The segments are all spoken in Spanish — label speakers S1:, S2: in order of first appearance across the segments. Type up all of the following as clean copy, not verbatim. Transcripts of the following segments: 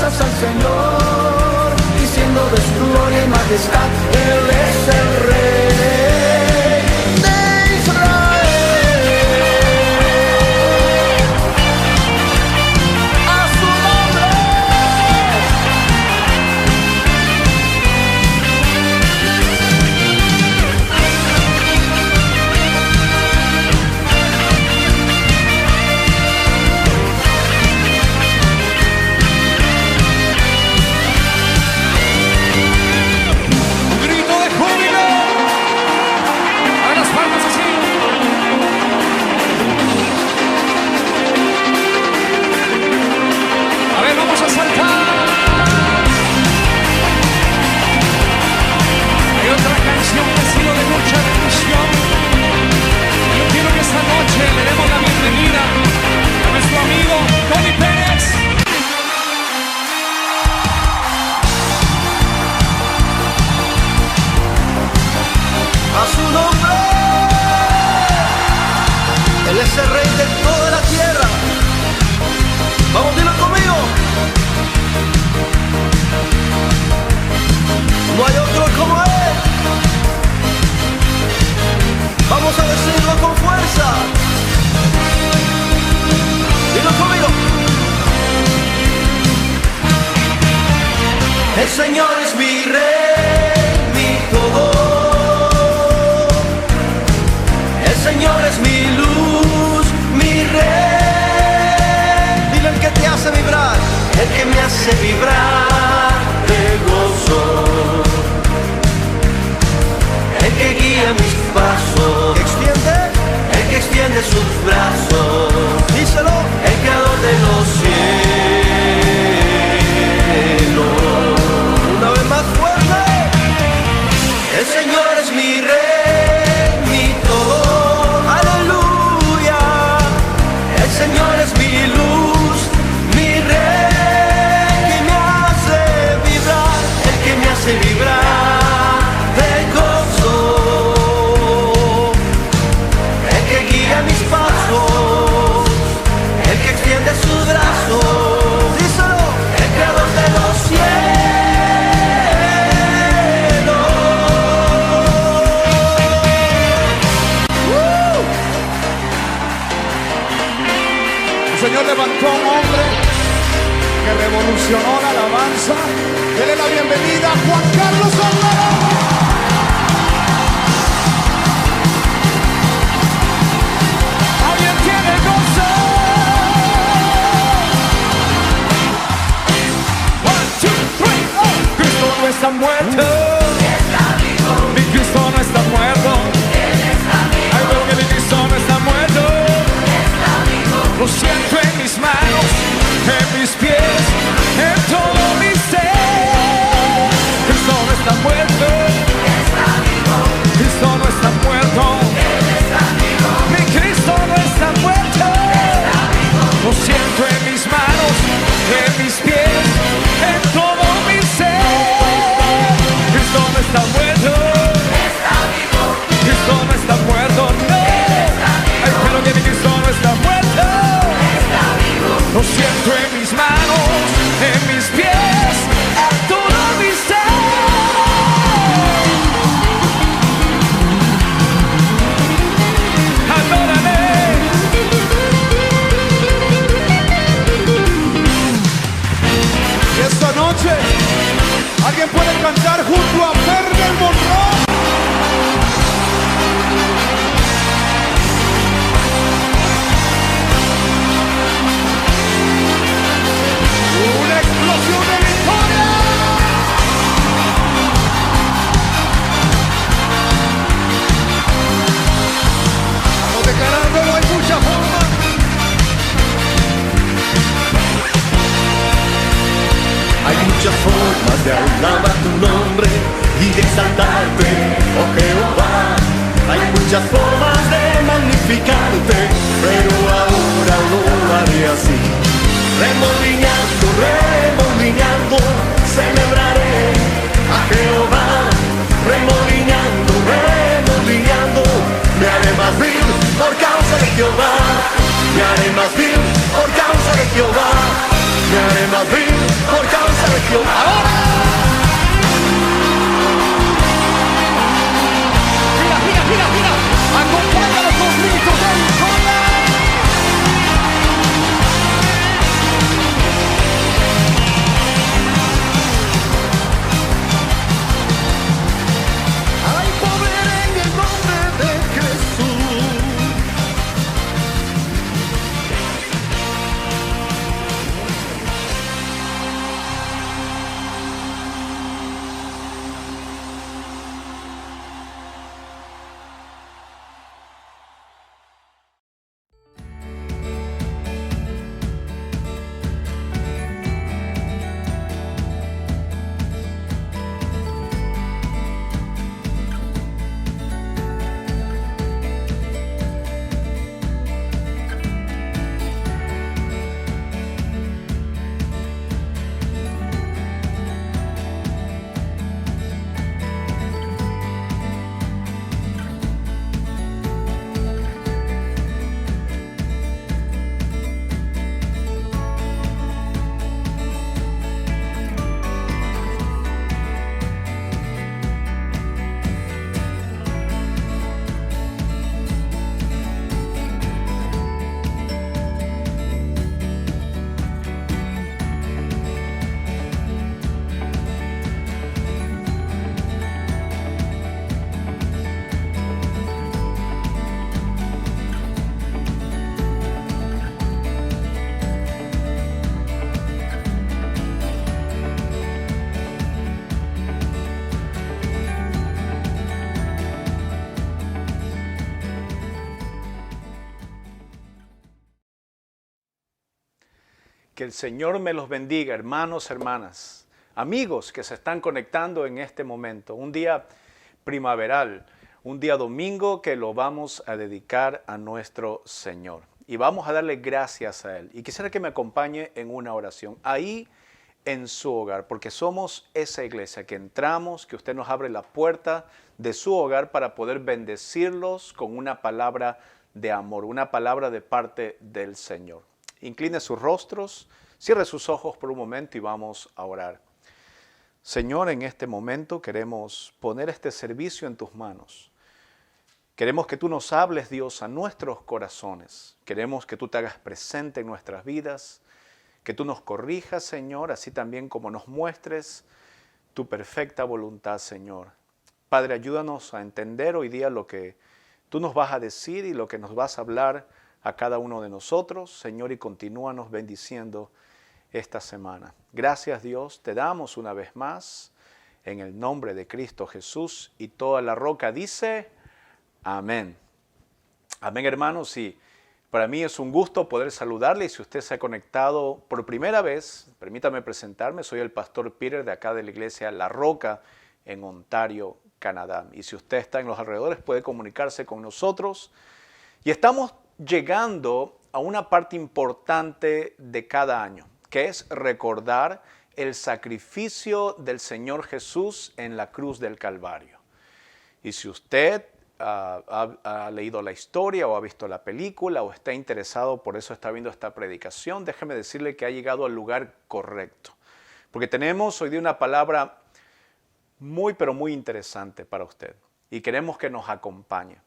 S1: alabanzas al Señor, diciendo de su gloria y majestad, Él es el Rey de Israel. A su nombre. Es el Rey de toda la tierra. Vamos, dilo conmigo. No hay otro como Él. Vamos a decirlo con fuerza. Dilo conmigo. El Señor es mi Rey, mi todo. El Señor es mi luz, mi Rey. Dile el que te hace vibrar, el que me hace vibrar de gozo, el que guía mis pasos, el que extiende sus brazos. Díselo, el creador de los cielos. Una vez más fuerte. El Señor es mi Rey, mi todo. El Señor es mi luz, mi Rey, que me hace vibrar, el que me hace vibrar de gozo, el que guía mis pasos, el que extiende sus brazos. Díselo, el creador de los
S2: El Señor levantó a un hombre que revolucionó la alabanza. Dele la bienvenida a Juan Carlos Olvera. ¿Alguien tiene gozo? 1, 2, 3, oh. Cristo no está muerto. Está vivo. Mi Cristo no está muerto. Él está vivo. Ay, pero que mi Cristo no está muerto. Lo siento en mis manos, en mis pies, en todo mi ser. Cristo no está muerto, está vivo. Cristo no está muerto, Él está vivo. Mi Cristo no está muerto, está vivo. Lo siento en mis manos, en mis pies, en todo mi ser. Cristo no está muerto, está vivo. Cristo no está muerto, no. Ay, pero que mi Cristo no está muerto. Lo siento en mis manos, en mis pies, en todo mi ser. Adórale. Y esta noche, ¿alguien puede cantar junto a Fermel Monroe? Una explosión de victoria. Estamos declarándolo, hay mucha forma.
S1: Hay muchas formas de alabar tu nombre y de exaltarte, oh Jehová. Hay muchas formas de magnificarte, pero ahora lo haré así. Remolinando, remolinando, celebraré a Jehová. Remolinando, remolinando, me haré más vil por causa de Jehová. Me haré más vil por causa de Jehová. Me haré más vil por causa
S3: Que el Señor me los bendiga, hermanos, hermanas, amigos que se están conectando en este momento. Un día primaveral, un día domingo que lo vamos a dedicar a nuestro Señor. Y vamos a darle gracias a Él. Y quisiera que me acompañe en una oración. Ahí en su hogar, porque somos esa iglesia que entramos, que usted nos abre la puerta de su hogar para poder bendecirlos con una palabra de amor, una palabra de parte del Señor. Incline sus rostros, cierre sus ojos por un momento y vamos a orar. Señor, en este momento queremos poner este servicio en tus manos. Queremos que tú nos hables, Dios, a nuestros corazones. Queremos que tú te hagas presente en nuestras vidas, que tú nos corrijas, Señor, así también como nos muestres tu perfecta voluntad, Señor. Padre, ayúdanos a entender hoy día lo que tú nos vas a decir y lo que nos vas a hablar a cada uno de nosotros, Señor, y continúanos bendiciendo esta semana. Gracias, Dios, te damos una vez más en el nombre de Cristo Jesús, y toda la roca dice amén. Amén, hermanos, y para mí es un gusto poder saludarle. Y si usted se ha conectado por primera vez, permítame presentarme, soy el pastor Peter de acá de la iglesia La Roca en Ontario, Canadá. Y si usted está en los alrededores puede comunicarse con nosotros. Y estamos llegando a una parte importante de cada año, que es recordar el sacrificio del Señor Jesús en la cruz del Calvario. Y si usted ha leído la historia o ha visto la película o está interesado, por eso está viendo esta predicación, déjeme decirle que ha llegado al lugar correcto. Porque tenemos hoy día una palabra muy, pero muy interesante para usted. Y queremos que nos acompañe.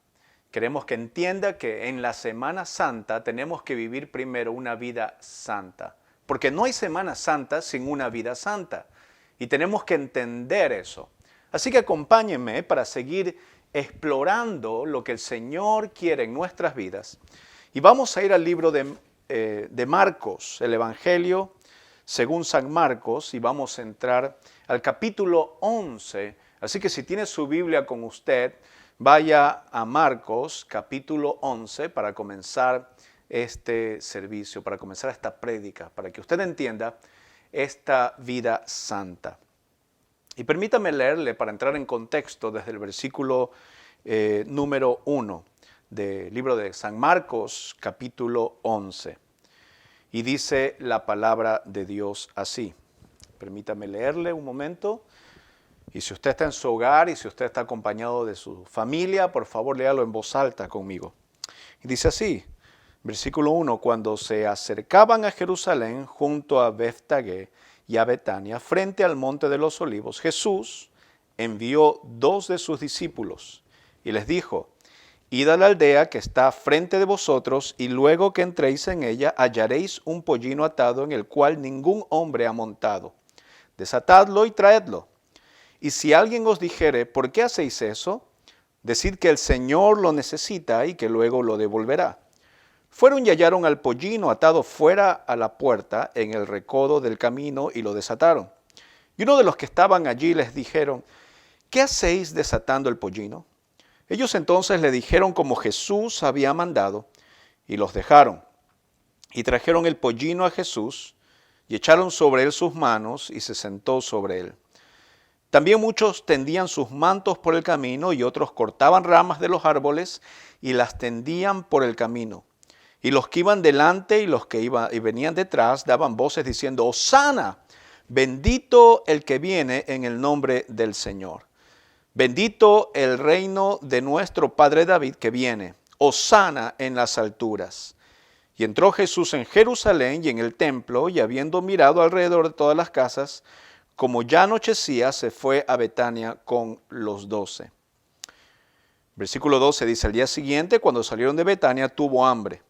S3: Queremos que entienda que en la Semana Santa tenemos que vivir primero una vida santa. Porque no hay Semana Santa sin una vida santa. Y tenemos que entender eso. Así que acompáñenme para seguir explorando lo que el Señor quiere en nuestras vidas. Y vamos a ir al libro de Marcos, el Evangelio según San Marcos, y vamos a entrar al capítulo 11. Así que si tiene su Biblia con usted, vaya a Marcos capítulo 11 para comenzar este servicio, para comenzar esta prédica, para que usted entienda esta vida santa. Y permítame leerle para entrar en contexto desde el versículo número 1 del libro de San Marcos, capítulo 11. Y dice la palabra de Dios así. Permítame leerle un momento. Y si usted está en su hogar y si usted está acompañado de su familia, por favor léalo en voz alta conmigo. Y dice así, versículo 1, cuando se acercaban a Jerusalén junto a Betfagé y a Betania, frente al monte de los olivos, Jesús envió 2 de sus discípulos y les dijo, id a la aldea que está frente de vosotros, y luego que entréis en ella hallaréis un pollino atado en el cual ningún hombre ha montado. Desatadlo y traedlo. Y si alguien os dijere, ¿por qué hacéis eso? Decid que el Señor lo necesita y que luego lo devolverá. Fueron y hallaron al pollino atado fuera a la puerta en el recodo del camino y lo desataron. Y uno de los que estaban allí les dijeron, ¿qué hacéis desatando el pollino? Ellos entonces le dijeron como Jesús había mandado y los dejaron. Y trajeron el pollino a Jesús y echaron sobre él sus manos y se sentó sobre él. También muchos tendían sus mantos por el camino y otros cortaban ramas de los árboles y las tendían por el camino. Y los que iban delante y los que iban y venían detrás daban voces diciendo, Hosana, bendito el que viene en el nombre del Señor. Bendito el reino de nuestro Padre David que viene. Hosana en las alturas. Y entró Jesús en Jerusalén y en el templo, y habiendo mirado alrededor de todas las casas, como ya anochecía, se fue a Betania con los 12. Versículo 12 dice, al día siguiente, cuando salieron de Betania, tuvo hambre.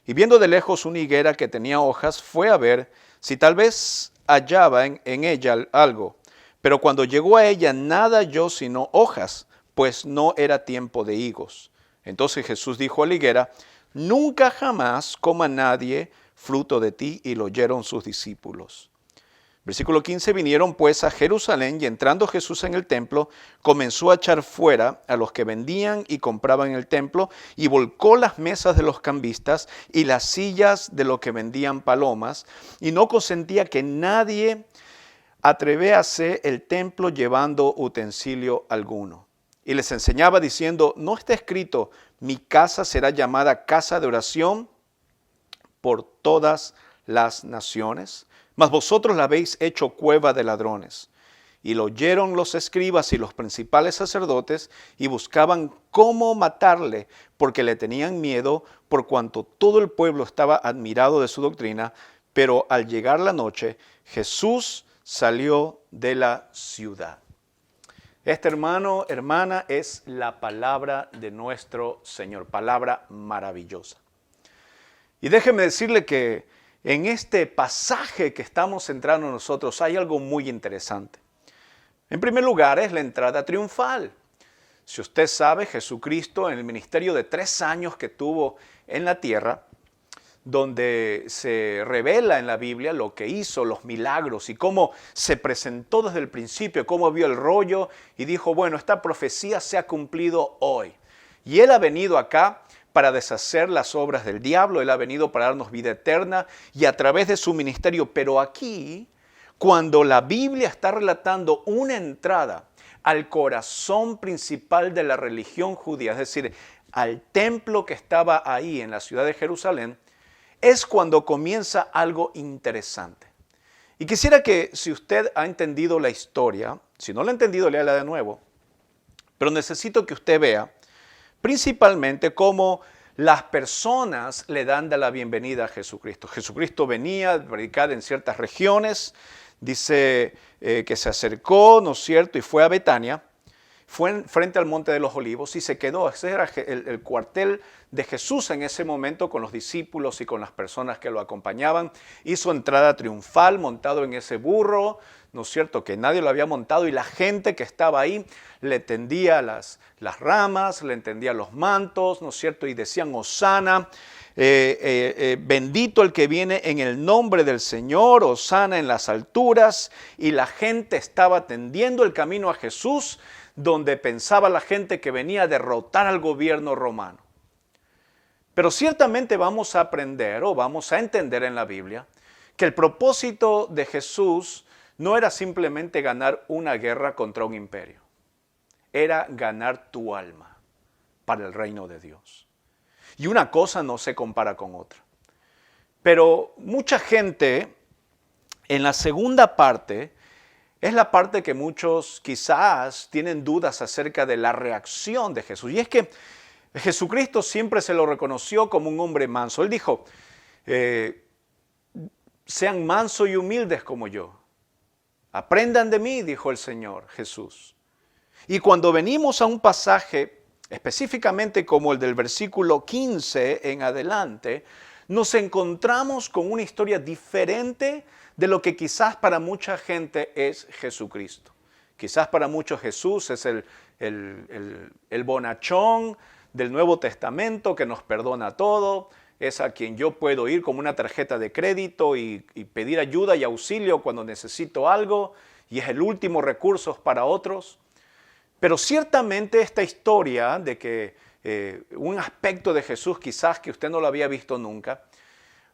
S3: Y viendo de lejos una higuera que tenía hojas, fue a ver si tal vez hallaba en ella algo. Pero cuando llegó a ella, nada halló sino hojas, pues no era tiempo de higos. Entonces Jesús dijo a la higuera, nunca jamás coma nadie fruto de ti, y lo oyeron sus discípulos. Versículo 15, vinieron pues a Jerusalén y entrando Jesús en el templo, comenzó a echar fuera a los que vendían y compraban en el templo y volcó las mesas de los cambistas y las sillas de los que vendían palomas y no consentía que nadie atrevease el templo llevando utensilio alguno. Y les enseñaba diciendo, ¿no está escrito, mi casa será llamada casa de oración por todas las naciones? Mas vosotros la habéis hecho cueva de ladrones. Y lo oyeron los escribas y los principales sacerdotes y buscaban cómo matarle, porque le tenían miedo, por cuanto todo el pueblo estaba admirado de su doctrina. Pero al llegar la noche, Jesús salió de la ciudad. Este hermano, hermana, es la palabra de nuestro Señor, palabra maravillosa. Y déjeme decirle que en este pasaje que estamos centrando nosotros hay algo muy interesante. En primer lugar es la entrada triunfal. Si usted sabe, Jesucristo en el ministerio de 3 años que tuvo en la tierra, donde se revela en la Biblia lo que hizo, los milagros y cómo se presentó desde el principio, cómo vio el rollo y dijo, bueno, esta profecía se ha cumplido hoy. Y Él ha venido acá para deshacer las obras del diablo, Él ha venido para darnos vida eterna y a través de su ministerio. Pero aquí, cuando la Biblia está relatando una entrada al corazón principal de la religión judía, es decir, al templo que estaba ahí en la ciudad de Jerusalén, es cuando comienza algo interesante. Y quisiera que si usted ha entendido la historia, si no la ha entendido, léala de nuevo, pero necesito que usted vea principalmente cómo las personas le dan de la bienvenida a Jesucristo. Jesucristo venía a predicar en ciertas regiones, dice que se acercó, ¿no es cierto?, y fue a Betania, fue frente al Monte de los Olivos y se quedó. Ese era el cuartel de Jesús en ese momento con los discípulos y con las personas que lo acompañaban. Hizo entrada triunfal montado en ese burro, ¿no es cierto?, que nadie lo había montado y la gente que estaba ahí le tendía las ramas, le tendía los mantos, ¿no es cierto?, y decían Hosana, bendito el que viene en el nombre del Señor, Hosana en las alturas, y la gente estaba tendiendo el camino a Jesús, donde pensaba la gente que venía a derrotar al gobierno romano. Pero ciertamente vamos a aprender o vamos a entender en la Biblia que el propósito de Jesús no era simplemente ganar una guerra contra un imperio, era ganar tu alma para el reino de Dios. Y una cosa no se compara con otra. Pero mucha gente en la segunda parte es la parte que muchos quizás tienen dudas acerca de la reacción de Jesús. Y es que Jesucristo siempre se lo reconoció como un hombre manso. Él dijo, sean mansos y humildes como yo. Aprendan de mí, dijo el Señor Jesús. Y cuando venimos a un pasaje específicamente como el del versículo 15 en adelante, nos encontramos con una historia diferente de lo que quizás para mucha gente es Jesucristo. Quizás para muchos Jesús es el bonachón del Nuevo Testamento que nos perdona todo, es a quien yo puedo ir como una tarjeta de crédito y pedir ayuda y auxilio cuando necesito algo, y es el último recurso para otros. Pero ciertamente esta historia de que un aspecto de Jesús quizás que usted no lo había visto nunca,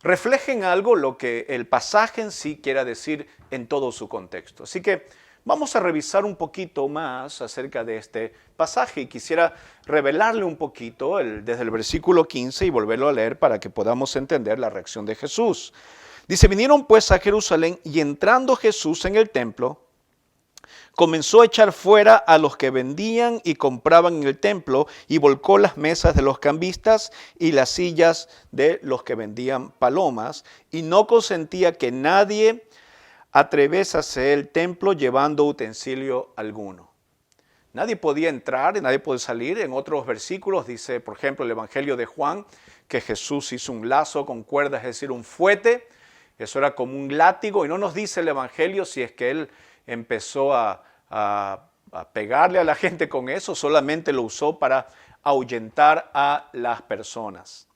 S3: refleja en algo lo que el pasaje en sí quiera decir en todo su contexto. Así que vamos a revisar un poquito más acerca de este pasaje y quisiera revelarle un poquito desde el versículo 15 y volverlo a leer para que podamos entender la reacción de Jesús. Dice, vinieron pues a Jerusalén y entrando Jesús en el templo, comenzó a echar fuera a los que vendían y compraban en el templo y volcó las mesas de los cambistas y las sillas de los que vendían palomas y no consentía que nadie atravesase el templo llevando utensilio alguno. Nadie podía entrar, nadie podía salir. En otros versículos dice, por ejemplo, el Evangelio de Juan, que Jesús hizo un lazo con cuerdas, es decir, un fuete. Eso era como un látigo y no nos dice el Evangelio si es que él empezó a pegarle a la gente con eso, solamente lo usó para ahuyentar a las personas.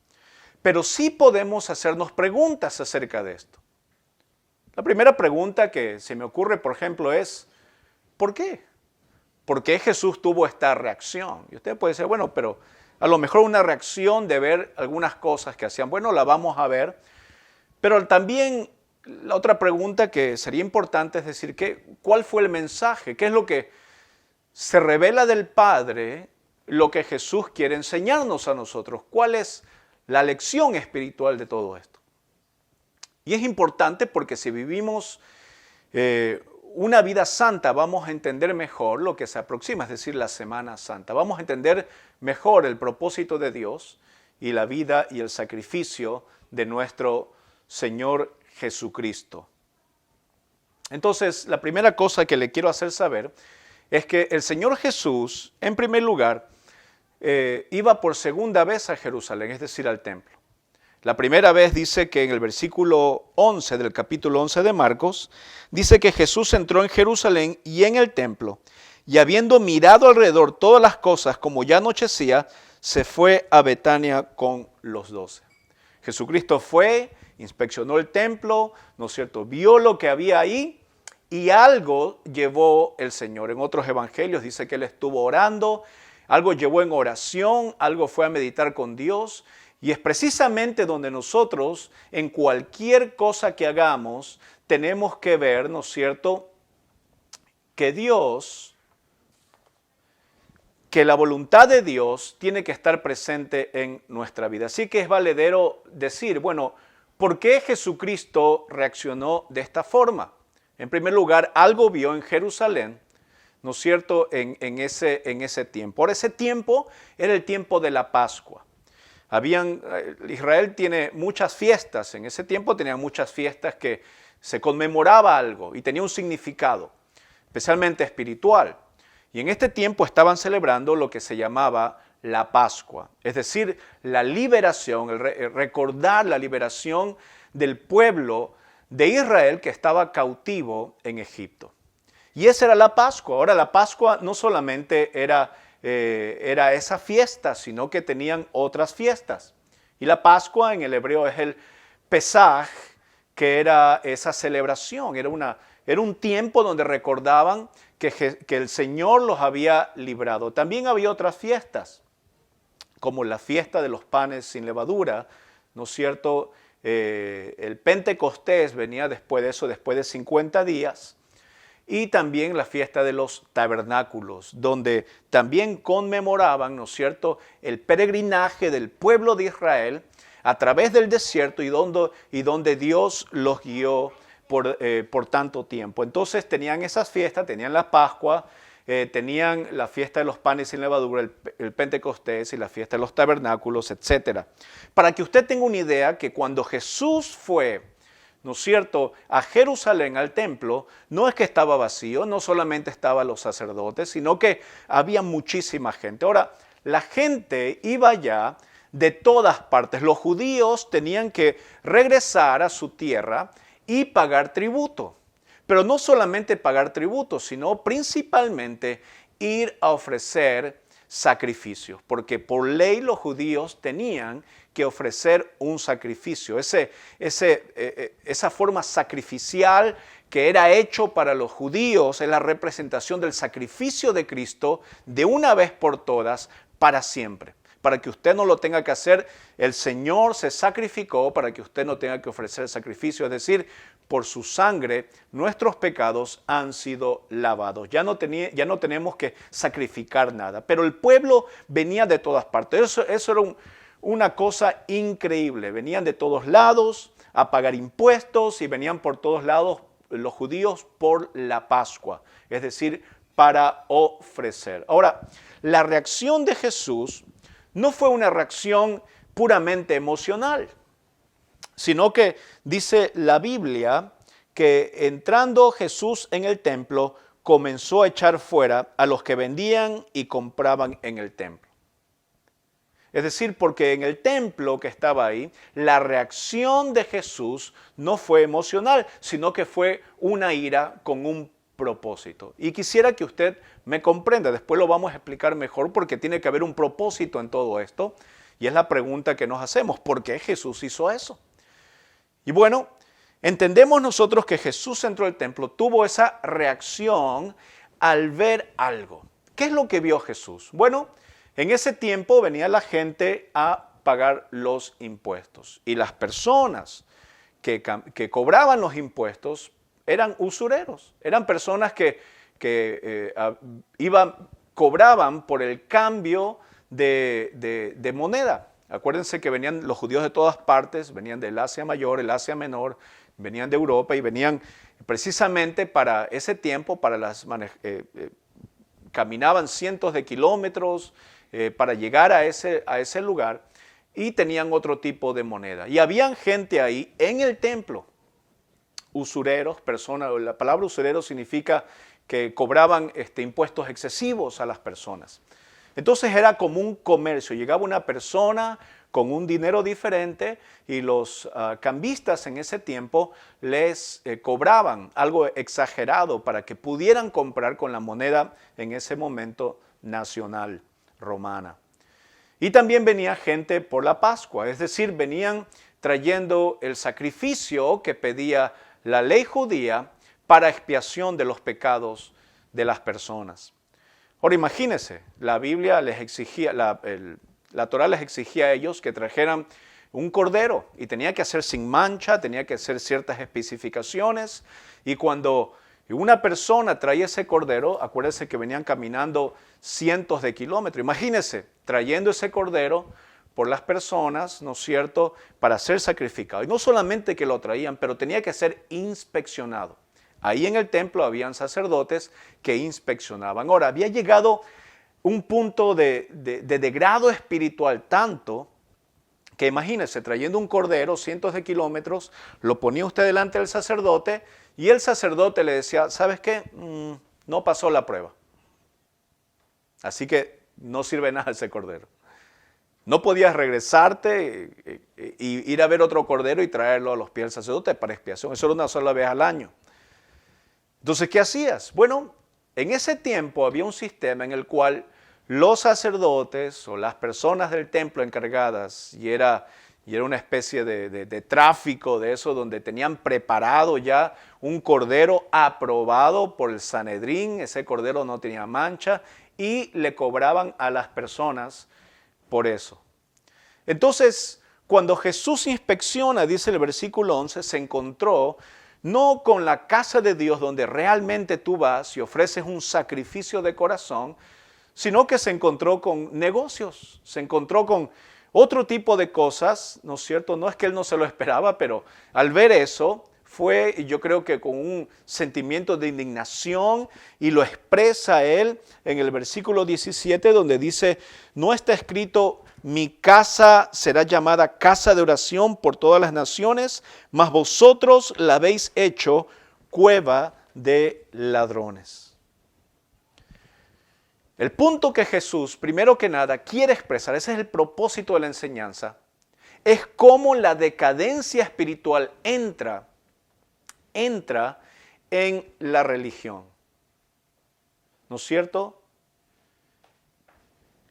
S3: Pero sí podemos hacernos preguntas acerca de esto. La primera pregunta que se me ocurre, por ejemplo, es ¿por qué? ¿Por qué Jesús tuvo esta reacción? Y usted puede decir, bueno, pero a lo mejor una reacción de ver algunas cosas que hacían. Bueno, la vamos a ver. Pero también la otra pregunta que sería importante es decir, ¿cuál fue el mensaje? ¿Qué es lo que se revela del Padre, lo que Jesús quiere enseñarnos a nosotros? ¿Cuál es la lección espiritual de todo esto? Y es importante porque si vivimos una vida santa, vamos a entender mejor lo que se aproxima, es decir, la Semana Santa. Vamos a entender mejor el propósito de Dios y la vida y el sacrificio de nuestro Señor Jesucristo. Entonces, la primera cosa que le quiero hacer saber es que el Señor Jesús, en primer lugar, iba por segunda vez a Jerusalén, es decir, al templo. La primera vez dice que en el versículo 11 del capítulo 11 de Marcos, dice que Jesús entró en Jerusalén y en el templo, y habiendo mirado alrededor todas las cosas, como ya anochecía, se fue a Betania con los 12. Jesucristo fue, inspeccionó el templo, ¿no es cierto? Vio lo que había ahí y algo llevó el Señor. En otros evangelios dice que Él estuvo orando, algo llevó en oración, algo fue a meditar con Dios. Y es precisamente donde nosotros, en cualquier cosa que hagamos, tenemos que ver, ¿no es cierto?, que la voluntad de Dios tiene que estar presente en nuestra vida. Así que es valedero decir, bueno, ¿por qué Jesucristo reaccionó de esta forma? En primer lugar, algo vio en Jerusalén, ¿no es cierto?, en ese tiempo. Ahora, ese tiempo era el tiempo de la Pascua. Israel tiene muchas fiestas, en ese tiempo tenían muchas fiestas que se conmemoraba algo y tenía un significado, especialmente espiritual. Y en este tiempo estaban celebrando lo que se llamaba la Pascua, es decir, la liberación, recordar la liberación del pueblo de Israel que estaba cautivo en Egipto. Y esa era la Pascua. Ahora, la Pascua no solamente era esa fiesta, sino que tenían otras fiestas. Y la Pascua en el hebreo es el Pesaj, que era esa celebración, era un tiempo donde recordaban que el Señor los había librado. También había otras fiestas, como la fiesta de los panes sin levadura, ¿no es cierto? El Pentecostés venía después de eso, después de 50 días. Y también la fiesta de los tabernáculos, donde también conmemoraban, ¿no es cierto?, el peregrinaje del pueblo de Israel a través del desierto y donde Dios los guió por tanto tiempo. Entonces tenían esas fiestas, tenían la Pascua, tenían la fiesta de los panes sin levadura, el Pentecostés y la fiesta de los tabernáculos, etc. Para que usted tenga una idea que cuando Jesús fue, ¿no es cierto?, a Jerusalén, al templo, no es que estaba vacío, no solamente estaban los sacerdotes, sino que había muchísima gente. Ahora, la gente iba allá de todas partes. Los judíos tenían que regresar a su tierra y pagar tributo. Pero no solamente pagar tributo, sino principalmente ir a ofrecer sacrificios, porque por ley los judíos tenían que ofrecer un sacrificio. Esa forma sacrificial que era hecho para los judíos es la representación del sacrificio de Cristo de una vez por todas para siempre. Para que usted no lo tenga que hacer, el Señor se sacrificó para que usted no tenga que ofrecer sacrificio, es decir, por su sangre nuestros pecados han sido lavados. Ya no tenemos que sacrificar nada. Pero el pueblo venía de todas partes. Eso era una cosa increíble. Venían de todos lados a pagar impuestos y venían por todos lados los judíos por la Pascua, es decir, para ofrecer. Ahora, la reacción de Jesús no fue una reacción puramente emocional, sino que dice la Biblia que entrando Jesús en el templo comenzó a echar fuera a los que vendían y compraban en el templo. Es decir, porque en el templo que estaba ahí, la reacción de Jesús no fue emocional, sino que fue una ira con un propósito. Y quisiera que usted me comprenda, después lo vamos a explicar mejor porque tiene que haber un propósito en todo esto. Y es la pregunta que nos hacemos, ¿por qué Jesús hizo eso? Y bueno, entendemos nosotros que Jesús entró al templo, tuvo esa reacción al ver algo. ¿Qué es lo que vio Jesús? Bueno, en ese tiempo venía la gente a pagar los impuestos y las personas que cobraban los impuestos eran usureros, eran personas que cobraban por el cambio de moneda. Acuérdense que venían los judíos de todas partes, venían del Asia Mayor, el Asia Menor, venían de Europa y venían precisamente para ese tiempo, caminaban cientos de kilómetros para llegar a ese lugar y tenían otro tipo de moneda. Y habían gente ahí en el templo, usureros, personas, la palabra usurero significa que cobraban impuestos excesivos a las personas. Entonces era como un comercio, llegaba una persona con un dinero diferente y los cambistas en ese tiempo les cobraban algo exagerado para que pudieran comprar con la moneda en ese momento nacional romana. Y también venía gente por la Pascua, es decir, venían trayendo el sacrificio que pedía la ley judía para expiación de los pecados de las personas. Ahora imagínense, la Biblia les exigía, la Torá les exigía a ellos que trajeran un cordero y tenía que hacer sin mancha, tenía que hacer ciertas especificaciones y cuando una persona traía ese cordero, acuérdense que venían caminando cientos de kilómetros, imagínense trayendo ese cordero por las personas, ¿no es cierto?, para ser sacrificado. Y no solamente que lo traían, pero tenía que ser inspeccionado. Ahí en el templo habían sacerdotes que inspeccionaban. Ahora, había llegado un punto de degrado espiritual tanto que imagínense, trayendo un cordero cientos de kilómetros, lo ponía usted delante del sacerdote y el sacerdote le decía, ¿sabes qué? No pasó la prueba. Así que no sirve nada ese cordero. No podías regresarte y ir a ver otro cordero y traerlo a los pies del sacerdote para expiación. Eso era una sola vez al año. Entonces, ¿qué hacías? Bueno, en ese tiempo había un sistema en el cual los sacerdotes o las personas del templo encargadas, y era una especie de tráfico de eso, donde tenían preparado ya un cordero aprobado por el Sanedrín, ese cordero no tenía mancha, y le cobraban a las personas por eso. Entonces, cuando Jesús inspecciona, dice el versículo 11, se encontró no con la casa de Dios donde realmente tú vas y ofreces un sacrificio de corazón, sino que se encontró con negocios, se encontró con otro tipo de cosas, ¿no es cierto? No es que él no se lo esperaba, pero al ver eso fue, yo creo que con un sentimiento de indignación, y lo expresa él en el versículo 17, donde dice, no está escrito, mi casa será llamada casa de oración por todas las naciones, mas vosotros la habéis hecho cueva de ladrones. El punto que Jesús, primero que nada, quiere expresar, ese es el propósito de la enseñanza, es cómo la decadencia espiritual entra en la religión. ¿No es cierto?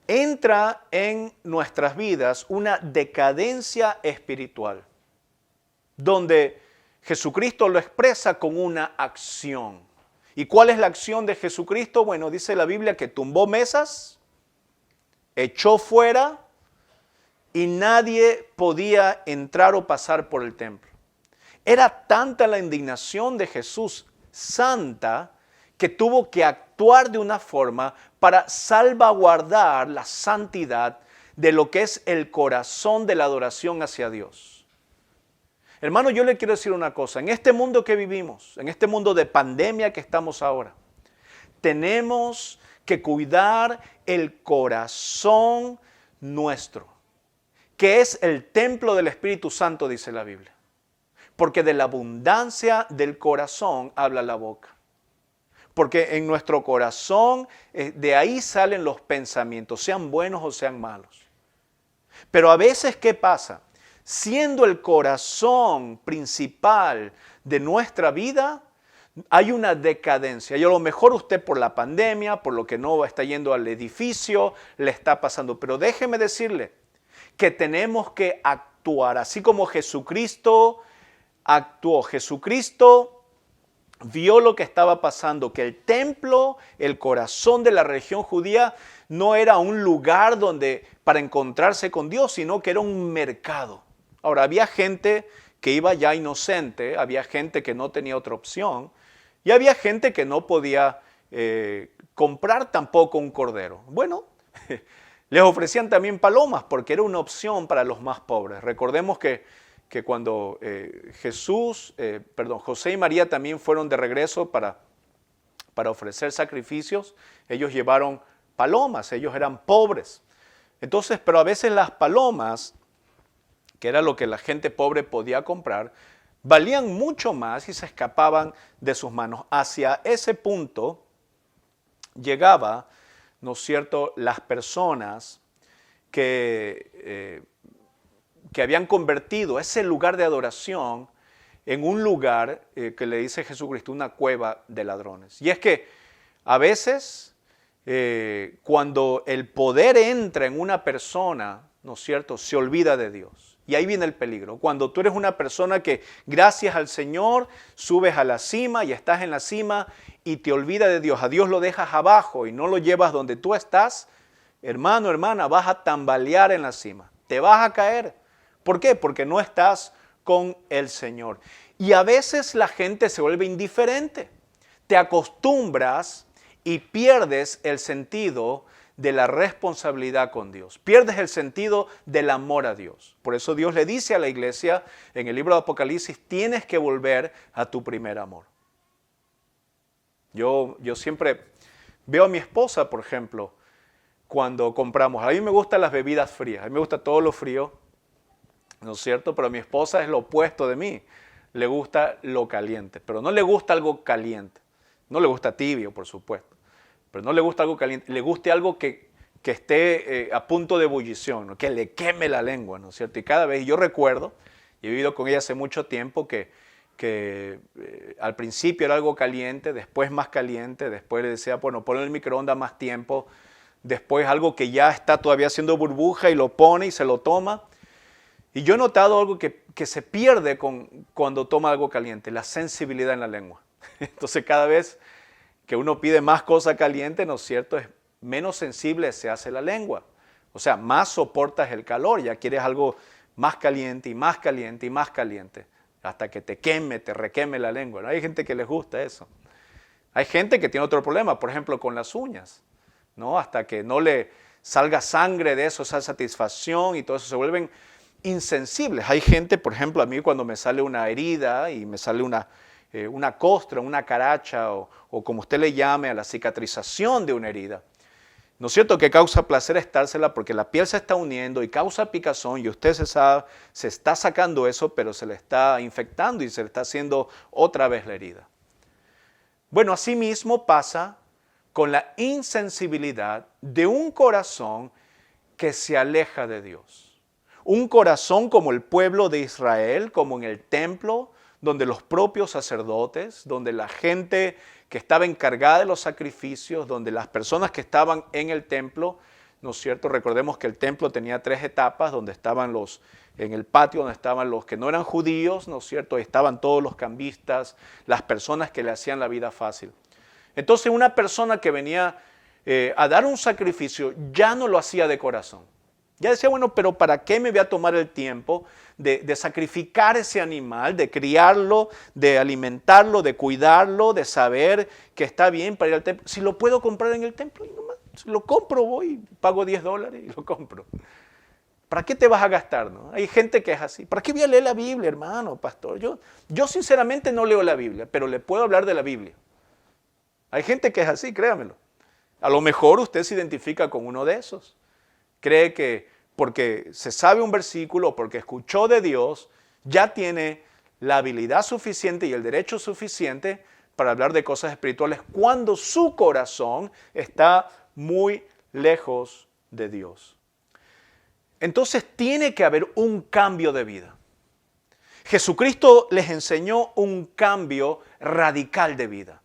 S3: Entra en nuestras vidas una decadencia espiritual, donde Jesucristo lo expresa con una acción. ¿Y cuál es la acción de Jesucristo? Bueno, dice la Biblia que tumbó mesas, echó fuera y nadie podía entrar o pasar por el templo. Era tanta la indignación de Jesús, santa, que tuvo que actuar de una forma para salvaguardar la santidad de lo que es el corazón de la adoración hacia Dios. Hermano, yo le quiero decir una cosa, en este mundo que vivimos, en este mundo de pandemia que estamos ahora, tenemos que cuidar el corazón nuestro, que es el templo del Espíritu Santo, dice la Biblia. Porque de la abundancia del corazón habla la boca. Porque en nuestro corazón, de ahí salen los pensamientos, sean buenos o sean malos. Pero a veces, ¿qué pasa? Siendo el corazón principal de nuestra vida, hay una decadencia. Y a lo mejor usted por la pandemia, por lo que no está yendo al edificio, le está pasando. Pero déjeme decirle que tenemos que actuar, así como Jesucristo actuó. Jesucristo vio lo que estaba pasando, que el templo, el corazón de la religión judía, no era un lugar para encontrarse con Dios, sino que era un mercado. Ahora, había gente que iba ya inocente, había gente que no tenía otra opción, y había gente que no podía comprar tampoco un cordero. Bueno, les ofrecían también palomas porque era una opción para los más pobres. Recordemos que cuando José y María también fueron de regreso para ofrecer sacrificios, ellos llevaron palomas, ellos eran pobres. Entonces, pero a veces las palomas, que era lo que la gente pobre podía comprar, valían mucho más y se escapaban de sus manos. Hacia ese punto llegaba, ¿no es cierto?, las personas que habían convertido ese lugar de adoración en un lugar que le dice Jesucristo, una cueva de ladrones. Y es que a veces cuando el poder entra en una persona, ¿no es cierto?, se olvida de Dios. Y ahí viene el peligro. Cuando tú eres una persona que gracias al Señor subes a la cima y estás en la cima y te olvidas de Dios, a Dios lo dejas abajo y no lo llevas donde tú estás, hermano, hermana, vas a tambalear en la cima. Te vas a caer. ¿Por qué? Porque no estás con el Señor. Y a veces la gente se vuelve indiferente. Te acostumbras y pierdes el sentido de la responsabilidad con Dios. Pierdes el sentido del amor a Dios. Por eso Dios le dice a la iglesia en el libro de Apocalipsis, tienes que volver a tu primer amor. Yo siempre veo a mi esposa, por ejemplo, cuando compramos. A mí me gustan las bebidas frías, a mí me gusta todo lo frío, ¿no es cierto? Pero mi esposa es lo opuesto de mí. Le gusta lo caliente, pero no le gusta algo caliente. No le gusta tibio, por supuesto. Pero no le gusta algo caliente, le guste algo que esté a punto de ebullición, ¿no? Que le queme la lengua, ¿no es cierto? Y cada vez, yo recuerdo, y he vivido con ella hace mucho tiempo, que al principio era algo caliente, después más caliente, después le decía, bueno, ponle el microondas más tiempo, después algo que ya está todavía haciendo burbuja y lo pone y se lo toma. Y yo he notado algo que se pierde cuando toma algo caliente, la sensibilidad en la lengua. Entonces cada vez que uno pide más cosa caliente, ¿no es cierto?, es menos sensible se hace la lengua. O sea, más soportas el calor, ya quieres algo más caliente y más caliente y más caliente, hasta que te queme, te requeme la lengua, ¿no? Hay gente que les gusta eso. Hay gente que tiene otro problema, por ejemplo, con las uñas, ¿no? Hasta que no le salga sangre de eso, esa satisfacción y todo eso, se vuelven insensibles. Hay gente, por ejemplo, a mí cuando me sale una herida y me sale una costra, una caracha o como usted le llame a la cicatrización de una herida. ¿No es cierto que causa placer estársela porque la piel se está uniendo y causa picazón y usted se está sacando eso, pero se le está infectando y se le está haciendo otra vez la herida? Bueno, así mismo pasa con la insensibilidad de un corazón que se aleja de Dios. Un corazón como el pueblo de Israel, como en el templo, donde los propios sacerdotes, donde la gente que estaba encargada de los sacrificios, donde las personas que estaban en el templo, ¿no es cierto? Recordemos que el templo tenía 3 etapas, donde estaban en el patio, donde estaban los que no eran judíos, ¿no es cierto? Estaban todos los cambistas, las personas que le hacían la vida fácil. Entonces una persona que venía a dar un sacrificio ya no lo hacía de corazón. Ya decía, bueno, pero ¿para qué me voy a tomar el tiempo de sacrificar ese animal, de criarlo, de alimentarlo, de cuidarlo, de saber que está bien para ir al templo? Si lo puedo comprar en el templo, si lo compro, voy, pago $10 y lo compro. ¿Para qué te vas a gastar, no? Hay gente que es así. ¿Para qué voy a leer la Biblia, hermano, pastor? Yo sinceramente no leo la Biblia, pero le puedo hablar de la Biblia. Hay gente que es así, créamelo. A lo mejor usted se identifica con uno de esos. Cree que porque se sabe un versículo o porque escuchó de Dios, ya tiene la habilidad suficiente y el derecho suficiente para hablar de cosas espirituales cuando su corazón está muy lejos de Dios. Entonces tiene que haber un cambio de vida. Jesucristo les enseñó un cambio radical de vida.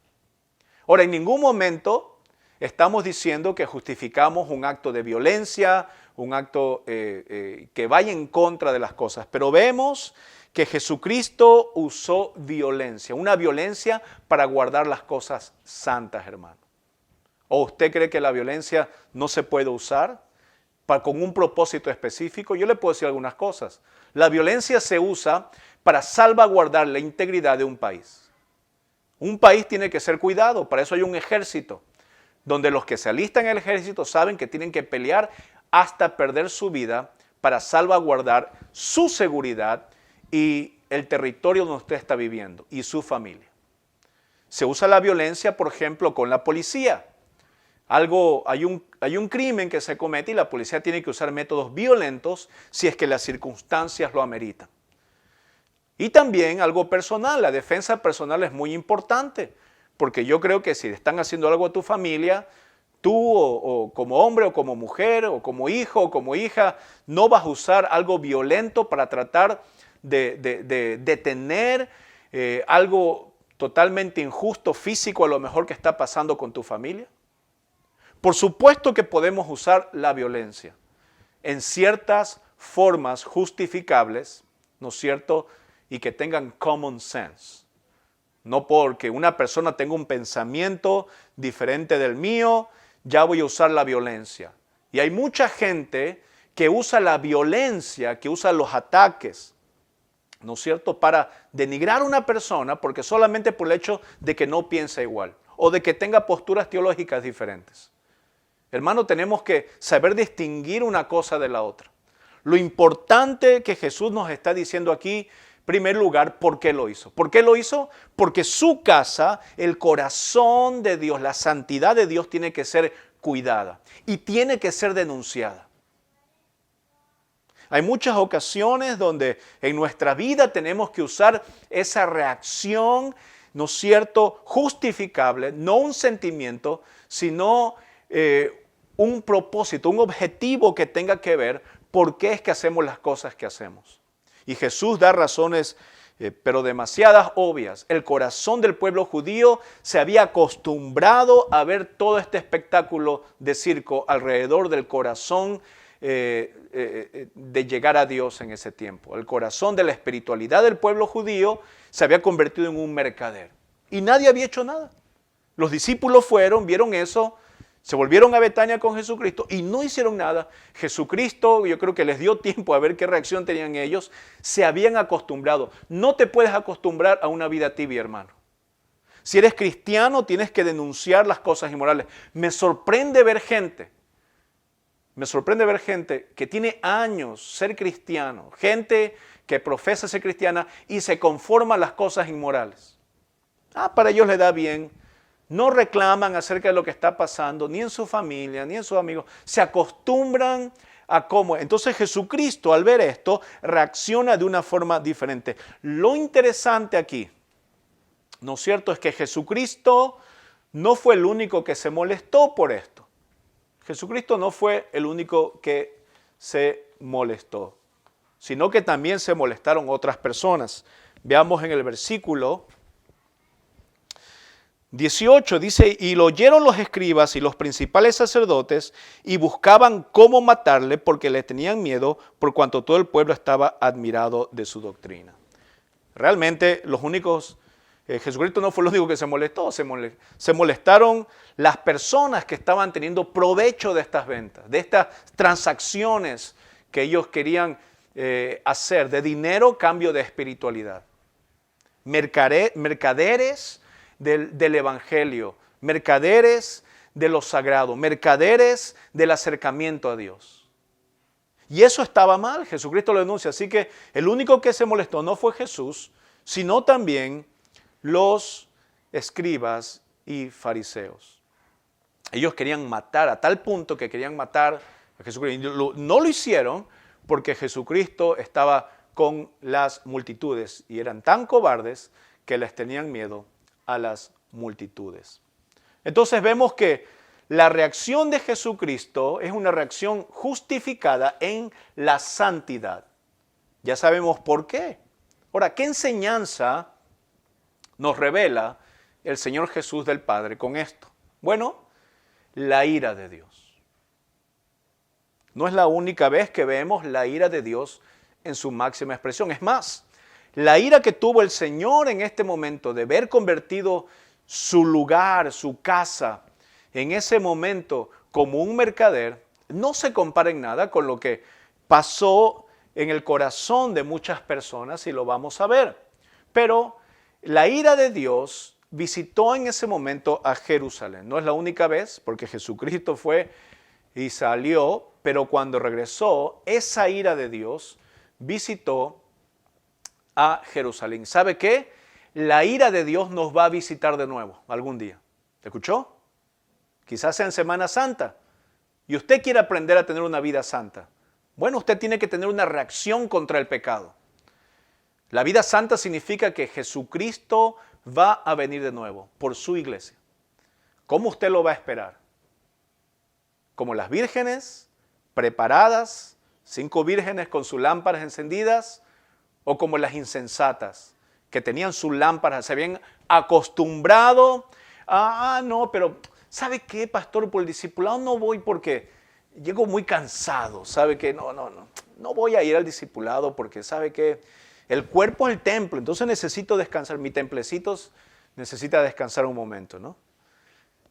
S3: Ahora, en ningún momento estamos diciendo que justificamos un acto de violencia, un acto que vaya en contra de las cosas, pero vemos que Jesucristo usó violencia, una violencia para guardar las cosas santas, hermano. ¿O usted cree que la violencia no se puede usar con un propósito específico? Yo le puedo decir algunas cosas. La violencia se usa para salvaguardar la integridad de un país. Un país tiene que ser cuidado, para eso hay un ejército, donde los que se alistan en el ejército saben que tienen que pelear hasta perder su vida para salvaguardar su seguridad y el territorio donde usted está viviendo y su familia. Se usa la violencia, por ejemplo, con la policía. Hay un crimen que se comete y la policía tiene que usar métodos violentos si es que las circunstancias lo ameritan. Y también algo personal, la defensa personal es muy importante, porque yo creo que si están haciendo algo a tu familia, tú o como hombre o como mujer o como hijo o como hija, no vas a usar algo violento para tratar de detener algo totalmente injusto, físico a lo mejor que está pasando con tu familia. Por supuesto que podemos usar la violencia en ciertas formas justificables, ¿no es cierto? Y que tengan common sense. No porque una persona tenga un pensamiento diferente del mío, ya voy a usar la violencia. Y hay mucha gente que usa la violencia, que usa los ataques, ¿no es cierto?, para denigrar a una persona porque solamente por el hecho de que no piensa igual o de que tenga posturas teológicas diferentes. Hermano, tenemos que saber distinguir una cosa de la otra. Lo importante que Jesús nos está diciendo aquí, en primer lugar, ¿por qué lo hizo? ¿Por qué lo hizo? Porque su casa, el corazón de Dios, la santidad de Dios tiene que ser cuidada y tiene que ser denunciada. Hay muchas ocasiones donde en nuestra vida tenemos que usar esa reacción, ¿no es cierto?, justificable, no un sentimiento, sino un propósito, un objetivo que tenga que ver por qué es que hacemos las cosas que hacemos. Y Jesús da razones, pero demasiadas obvias. El corazón del pueblo judío se había acostumbrado a ver todo este espectáculo de circo alrededor del corazón de llegar a Dios en ese tiempo. El corazón de la espiritualidad del pueblo judío se había convertido en un mercader. Y nadie había hecho nada. Los discípulos fueron, vieron eso, se volvieron a Betania con Jesucristo y no hicieron nada. Jesucristo, yo creo que les dio tiempo a ver qué reacción tenían ellos. Se habían acostumbrado. No te puedes acostumbrar a una vida tibia, hermano. Si eres cristiano, tienes que denunciar las cosas inmorales. Me sorprende ver gente que tiene años ser cristiano, gente que profesa ser cristiana y se conforma a las cosas inmorales. Para ellos le da bien. No reclaman acerca de lo que está pasando, ni en su familia, ni en sus amigos. Se acostumbran a cómo. Entonces Jesucristo, al ver esto, reacciona de una forma diferente. Lo interesante aquí, ¿no es cierto?, es que Jesucristo no fue el único que se molestó por esto. Jesucristo no fue el único que se molestó, sino que también se molestaron otras personas. Veamos en el versículo 18 dice, y lo oyeron los escribas y los principales sacerdotes y buscaban cómo matarle porque le tenían miedo por cuanto todo el pueblo estaba admirado de su doctrina. Realmente Jesucristo no fue el único que se molestó, se molestaron las personas que estaban teniendo provecho de estas ventas, de estas transacciones que ellos querían hacer de dinero cambio de espiritualidad. Mercaderes del evangelio, mercaderes de lo sagrado, mercaderes del acercamiento a Dios. Y eso estaba mal, Jesucristo lo denuncia. Así que el único que se molestó no fue Jesús, sino también los escribas y fariseos. Ellos querían matar, a tal punto que querían matar a Jesucristo. No lo hicieron porque Jesucristo estaba con las multitudes y eran tan cobardes que les tenían miedo a las multitudes. Entonces vemos que la reacción de Jesucristo es una reacción justificada en la santidad. Ya sabemos por qué. Ahora, ¿qué enseñanza nos revela el Señor Jesús del Padre con esto? Bueno, la ira de Dios. No es la única vez que vemos la ira de Dios en su máxima expresión. Es más, La ira que tuvo el Señor en este momento de haber convertido su lugar, su casa, en ese momento como un mercader, no se compara en nada con lo que pasó en el corazón de muchas personas y lo vamos a ver. Pero la ira de Dios visitó en ese momento a Jerusalén. No es la única vez, porque Jesucristo fue y salió, pero cuando regresó, esa ira de Dios visitó a Jerusalén. ¿Sabe qué? La ira de Dios nos va a visitar de nuevo algún día. ¿Escuchó? Quizás sea en Semana Santa y usted quiere aprender a tener una vida santa. Bueno, usted tiene que tener una reacción contra el pecado. La vida santa significa que Jesucristo va a venir de nuevo por su iglesia. ¿Cómo usted lo va a esperar? Como las vírgenes preparadas, 5 vírgenes con sus lámparas encendidas, o como las insensatas que tenían sus lámparas, se habían acostumbrado. No, pero ¿sabe qué, pastor? Por el discipulado no voy porque llego muy cansado. ¿Sabe qué? No voy a ir al discipulado porque ¿sabe qué? El cuerpo es el templo, entonces necesito descansar. Mi templecito necesita descansar un momento, ¿no?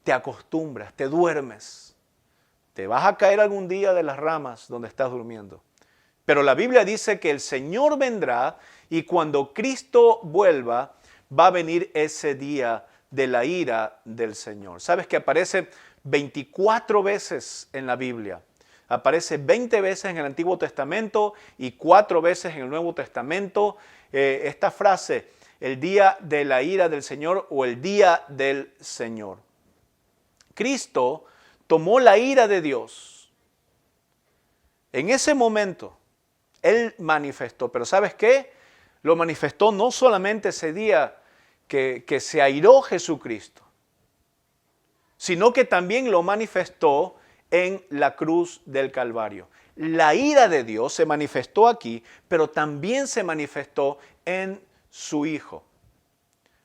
S3: Te acostumbras, te duermes. Te vas a caer algún día de las ramas donde estás durmiendo. Pero la Biblia dice que el Señor vendrá y cuando Cristo vuelva, va a venir ese día de la ira del Señor. ¿Sabes que aparece 24 veces en la Biblia? Aparece 20 veces en el Antiguo Testamento y 4 veces en el Nuevo Testamento. Esta frase, el día de la ira del Señor o el día del Señor. Cristo tomó la ira de Dios. En ese momento, Él manifestó, pero ¿sabes qué? Lo manifestó no solamente ese día que se airó Jesucristo, sino que también lo manifestó en la cruz del Calvario. La ira de Dios se manifestó aquí, pero también se manifestó en su Hijo.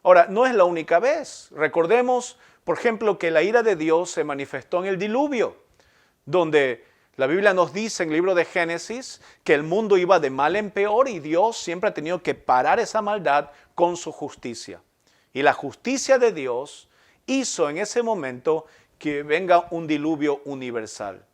S3: Ahora, no es la única vez. Recordemos, por ejemplo, que la ira de Dios se manifestó en el diluvio, donde la Biblia nos dice en el libro de Génesis que el mundo iba de mal en peor y Dios siempre ha tenido que parar esa maldad con su justicia. Y la justicia de Dios hizo en ese momento que venga un diluvio universal.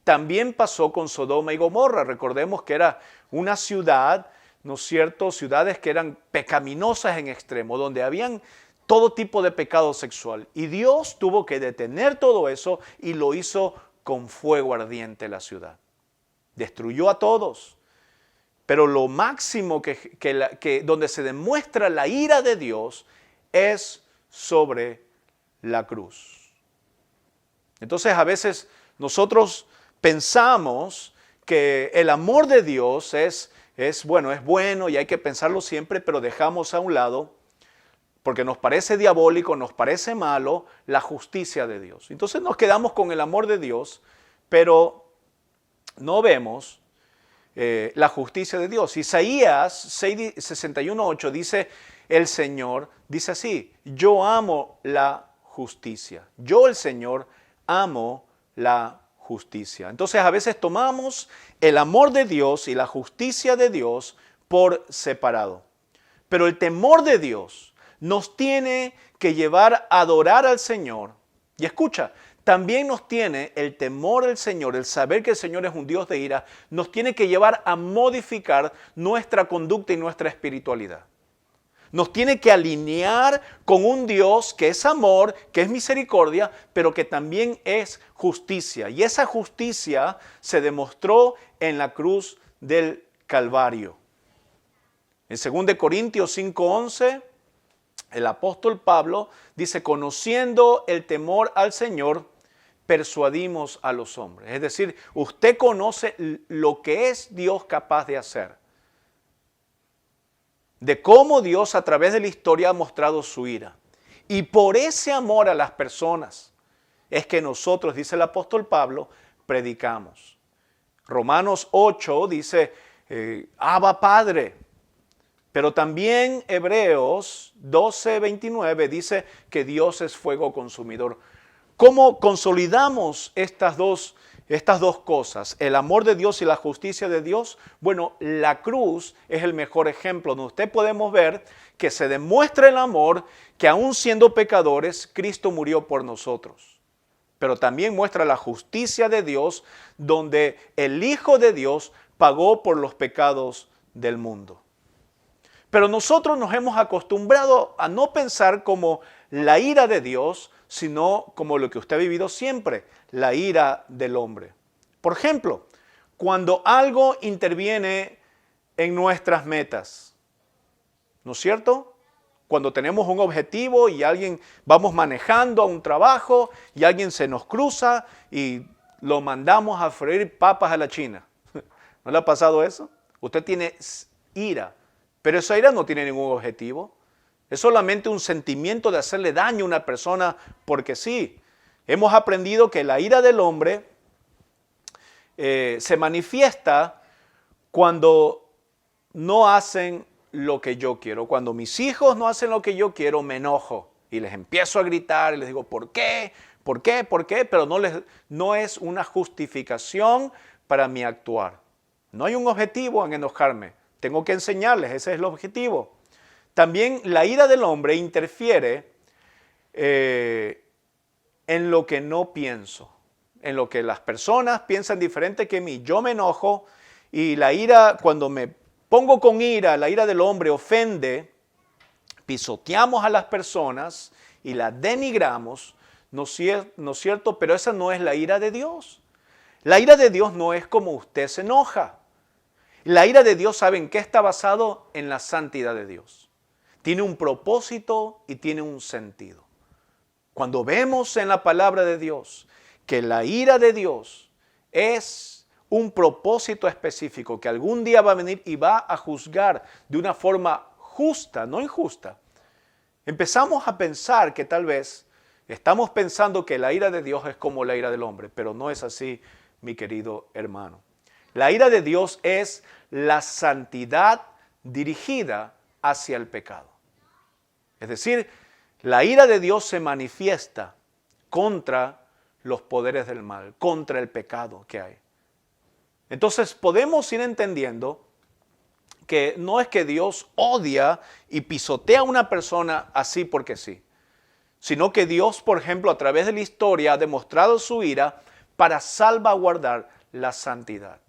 S3: También pasó con Sodoma y Gomorra. Recordemos que era una ciudad, ¿no es cierto? Ciudades que eran pecaminosas en extremo, donde habían todo tipo de pecado sexual. Y Dios tuvo que detener todo eso y lo hizo con fuego ardiente la ciudad. Destruyó a todos. Pero lo máximo que donde se demuestra la ira de Dios es sobre la cruz. Entonces a veces nosotros pensamos que el amor de Dios es bueno y hay que pensarlo siempre, pero dejamos a un lado, porque nos parece diabólico, nos parece malo, la justicia de Dios. Entonces nos quedamos con el amor de Dios, pero no vemos la justicia de Dios. Isaías 61:8 dice, el Señor dice así, yo amo la justicia. Yo, el Señor, amo la justicia. Entonces a veces tomamos el amor de Dios y la justicia de Dios por separado. Pero el temor de Dios nos tiene que llevar a adorar al Señor. Y escucha, también nos tiene el temor del Señor, el saber que el Señor es un Dios de ira, nos tiene que llevar a modificar nuestra conducta y nuestra espiritualidad. Nos tiene que alinear con un Dios que es amor, que es misericordia, pero que también es justicia. Y esa justicia se demostró en la cruz del Calvario. En 2 Corintios 5:11, el apóstol Pablo dice, conociendo el temor al Señor, persuadimos a los hombres. Es decir, usted conoce lo que es Dios capaz de hacer. De cómo Dios a través de la historia ha mostrado su ira. Y por ese amor a las personas es que nosotros, dice el apóstol Pablo, predicamos. Romanos 8 dice, Abba Padre. Pero también Hebreos 12:29 dice que Dios es fuego consumidor. ¿Cómo consolidamos estas dos estas dos cosas, el amor de Dios y la justicia de Dios, bueno, la cruz es el mejor ejemplo donde usted podemos ver que se demuestra el amor, que aún siendo pecadores, Cristo murió por nosotros. Pero también muestra la justicia de Dios, donde el Hijo de Dios pagó por los pecados del mundo. Pero nosotros nos hemos acostumbrado a no pensar como la ira de Dios, sino como lo que usted ha vivido siempre, la ira del hombre. Por ejemplo, cuando algo interviene en nuestras metas, ¿no es cierto? Cuando tenemos un objetivo y vamos manejando a un trabajo y alguien se nos cruza y lo mandamos a freír papas a la China. ¿No le ha pasado eso? Usted tiene ira, pero esa ira no tiene ningún objetivo. Es solamente un sentimiento de hacerle daño a una persona porque sí. Hemos aprendido que la ira del hombre se manifiesta cuando no hacen lo que yo quiero. Cuando mis hijos no hacen lo que yo quiero, me enojo y les empiezo a gritar y les digo, ¿por qué? ¿Por qué? ¿Por qué? Pero no es una justificación para mi actuar. No hay un objetivo en enojarme. Tengo que enseñarles, ese es el objetivo. También la ira del hombre interfiere en lo que no pienso, en lo que las personas piensan diferente que mí. Yo me enojo y la ira, cuando me pongo con ira, la ira del hombre ofende, pisoteamos a las personas y las denigramos, ¿no es cierto? Pero esa no es la ira de Dios. La ira de Dios no es como usted se enoja. La ira de Dios, ¿saben qué está basado? En la santidad de Dios. Tiene un propósito y tiene un sentido. Cuando vemos en la palabra de Dios que la ira de Dios es un propósito específico que algún día va a venir y va a juzgar de una forma justa, no injusta, empezamos a pensar que tal vez estamos pensando que la ira de Dios es como la ira del hombre, pero no es así, mi querido hermano. La ira de Dios es la santidad dirigida hacia el pecado. Es decir, la ira de Dios se manifiesta contra los poderes del mal, contra el pecado que hay. Entonces podemos ir entendiendo que no es que Dios odia y pisotea a una persona así porque sí, sino que Dios, por ejemplo, a través de la historia ha demostrado su ira para salvaguardar la santidad.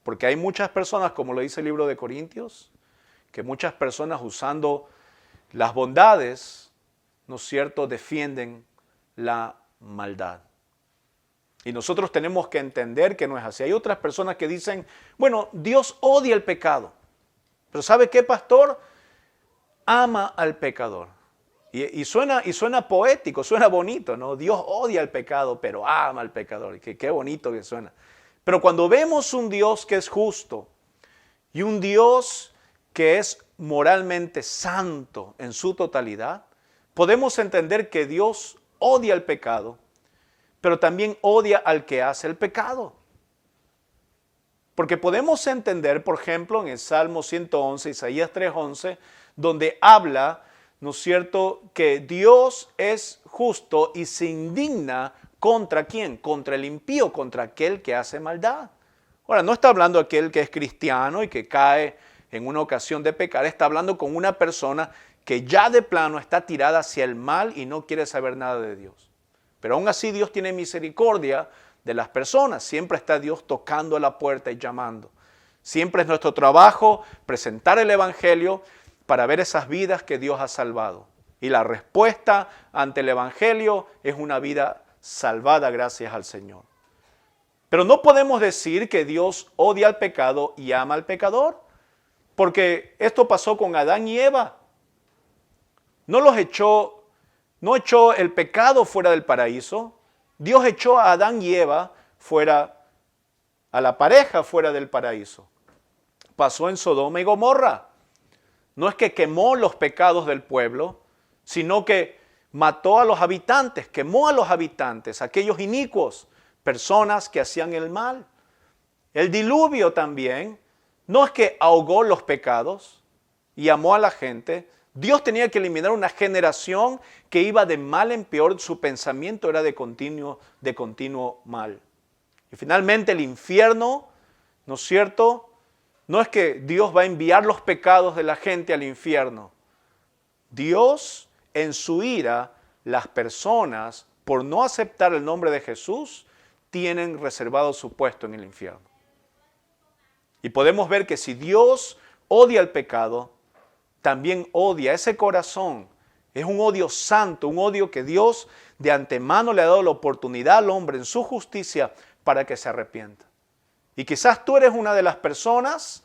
S3: Porque hay muchas personas, como lo dice el libro de Corintios, que muchas personas usando las bondades, ¿no es cierto?, defienden la maldad. Y nosotros tenemos que entender que no es así. Hay otras personas que dicen, bueno, Dios odia el pecado. Pero ¿sabe qué, pastor? Ama al pecador. Y suena poético, suena bonito, ¿no? Dios odia el pecado, pero ama al pecador. Y qué bonito que suena. Pero cuando vemos un Dios que es justo y un Dios que es moralmente santo en su totalidad, podemos entender que Dios odia el pecado, pero también odia al que hace el pecado. Porque podemos entender, por ejemplo, en el Salmo 111, Isaías 3:11, donde habla, ¿no es cierto?, que Dios es justo y se indigna ¿contra quién? Contra el impío, contra aquel que hace maldad. Ahora, no está hablando aquel que es cristiano y que cae en una ocasión de pecar, está hablando con una persona que ya de plano está tirada hacia el mal y no quiere saber nada de Dios. Pero aún así Dios tiene misericordia de las personas. Siempre está Dios tocando a la puerta y llamando. Siempre es nuestro trabajo presentar el Evangelio para ver esas vidas que Dios ha salvado. Y la respuesta ante el Evangelio es una vida salvada gracias al Señor. Pero no podemos decir que Dios odia al pecado y ama al pecador, porque esto pasó con Adán y Eva. No echó el pecado fuera del paraíso. Dios echó a Adán y Eva fuera, a la pareja fuera del paraíso. Pasó en Sodoma y Gomorra. No es que quemó los pecados del pueblo, sino que mató a los habitantes, quemó a los habitantes, aquellos inicuos, personas que hacían el mal. El diluvio también, no es que ahogó los pecados y amó a la gente. Dios tenía que eliminar una generación que iba de mal en peor, su pensamiento era de continuo mal. Y finalmente el infierno, ¿no es cierto? No es que Dios va a enviar los pecados de la gente al infierno. Dios, en su ira, las personas, por no aceptar el nombre de Jesús, tienen reservado su puesto en el infierno. Y podemos ver que si Dios odia el pecado, también odia ese corazón. Es un odio santo, un odio que Dios de antemano le ha dado la oportunidad al hombre en su justicia para que se arrepienta. Y quizás tú eres una de las personas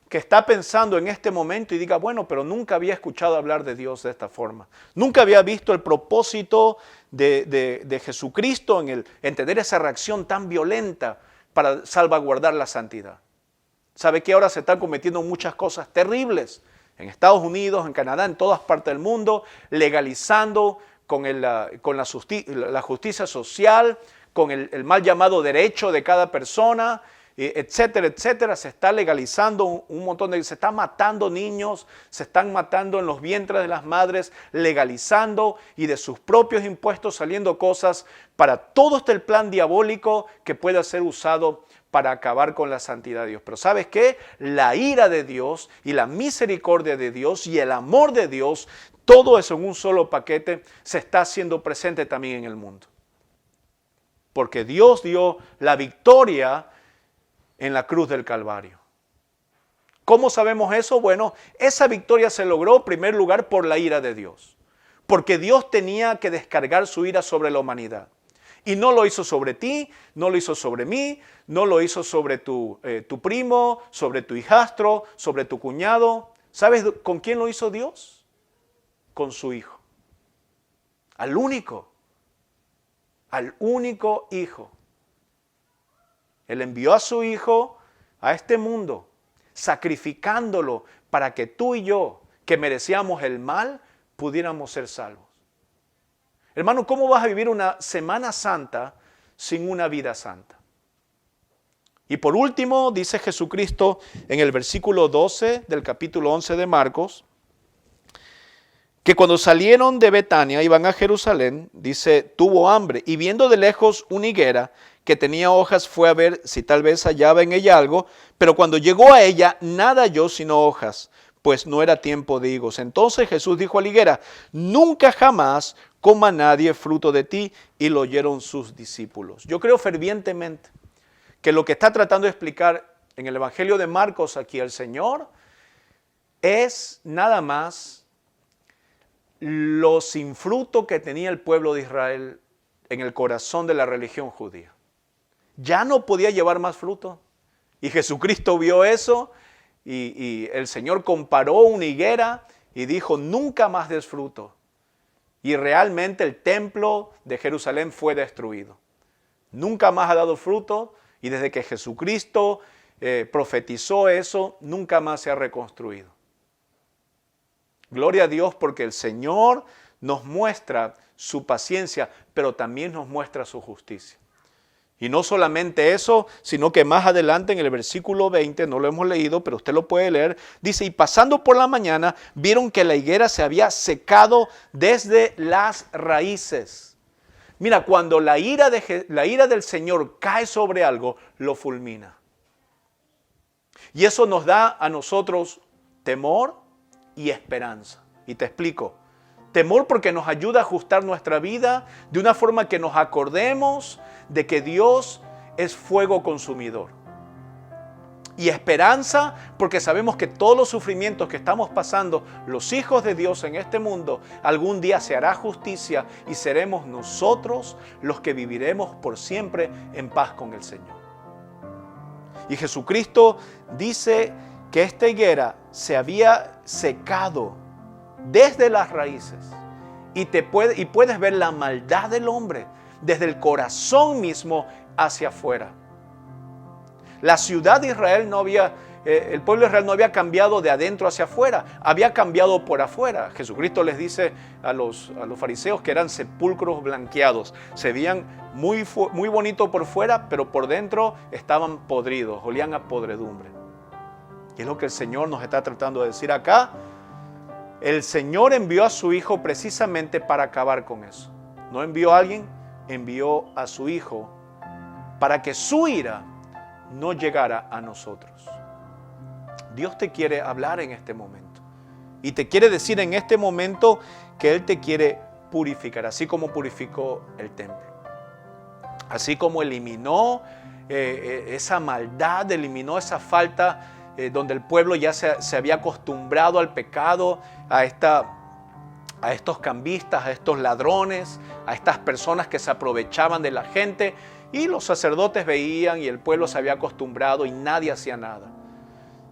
S3: que está pensando en este momento y diga, bueno, pero nunca había escuchado hablar de Dios de esta forma. Nunca había visto el propósito de Jesucristo en tener esa reacción tan violenta para salvaguardar la santidad. ¿Sabe que ahora se están cometiendo muchas cosas terribles? En Estados Unidos, en Canadá, en todas partes del mundo, legalizando con la justicia social, con el mal llamado derecho de cada persona, etcétera, etcétera. Se está legalizando un montón se están matando niños, se están matando en los vientres de las madres, legalizando y de sus propios impuestos saliendo cosas para todo el plan diabólico que pueda ser usado para acabar con la santidad de Dios. Pero ¿sabes qué? La ira de Dios y la misericordia de Dios y el amor de Dios, todo eso en un solo paquete se está haciendo presente también en el mundo. Porque Dios dio la victoria en la cruz del Calvario. ¿Cómo sabemos eso? Bueno, esa victoria se logró en primer lugar por la ira de Dios. Porque Dios tenía que descargar su ira sobre la humanidad. Y no lo hizo sobre ti, no lo hizo sobre mí, no lo hizo sobre tu primo, sobre tu hijastro, sobre tu cuñado. ¿Sabes con quién lo hizo Dios? Con su Hijo. Al único Hijo. Él envió a su Hijo a este mundo, sacrificándolo para que tú y yo, que merecíamos el mal, pudiéramos ser salvos. Hermano, ¿cómo vas a vivir una Semana Santa sin una vida santa? Y por último, dice Jesucristo en el versículo 12 del capítulo 11 de Marcos, que cuando salieron de Betania, iban a Jerusalén, dice, tuvo hambre, y viendo de lejos una higuera que tenía hojas, fue a ver si tal vez hallaba en ella algo, pero cuando llegó a ella, nada halló sino hojas, pues no era tiempo de higos. Entonces Jesús dijo a la higuera, nunca jamás coma nadie fruto de ti, y lo oyeron sus discípulos. Yo creo fervientemente que lo que está tratando de explicar en el Evangelio de Marcos aquí el Señor es nada más lo sin fruto que tenía el pueblo de Israel en el corazón de la religión judía. Ya no podía llevar más fruto. Y Jesucristo vio eso y el Señor comparó una higuera y dijo, nunca más des fruto. Y realmente el templo de Jerusalén fue destruido. Nunca más ha dado fruto y desde que Jesucristo profetizó eso, nunca más se ha reconstruido. Gloria a Dios porque el Señor nos muestra su paciencia, pero también nos muestra su justicia. Y no solamente eso, sino que más adelante en el versículo 20, no lo hemos leído, pero usted lo puede leer, dice, y pasando por la mañana, vieron que la higuera se había secado desde las raíces. Mira, cuando la ira del Señor cae sobre algo, lo fulmina. Y eso nos da a nosotros temor y esperanza. Y te explico. Temor porque nos ayuda a ajustar nuestra vida de una forma que nos acordemos de que Dios es fuego consumidor. Y esperanza porque sabemos que todos los sufrimientos que estamos pasando los hijos de Dios en este mundo, algún día se hará justicia y seremos nosotros los que viviremos por siempre en paz con el Señor. Y Jesucristo dice que esta higuera se había secado desde las raíces y puedes ver la maldad del hombre desde el corazón mismo hacia afuera. La ciudad de Israel el pueblo de Israel no había cambiado de adentro hacia afuera, había cambiado por afuera. Jesucristo les dice a los fariseos que eran sepulcros blanqueados, se veían muy bonito por fuera, pero por dentro estaban podridos, olían a podredumbre. Y es lo que el Señor nos está tratando de decir acá. el Señor envió a su Hijo precisamente para acabar con eso. No envió a alguien, envió a su Hijo para que su ira no llegara a nosotros. Dios te quiere hablar en este momento y te quiere decir en este momento que Él te quiere purificar, así como purificó el templo, así como eliminó esa maldad, eliminó esa falta donde el pueblo ya se había acostumbrado al pecado, a estos cambistas, a estos ladrones, a estas personas que se aprovechaban de la gente, y los sacerdotes veían y el pueblo se había acostumbrado y nadie hacía nada.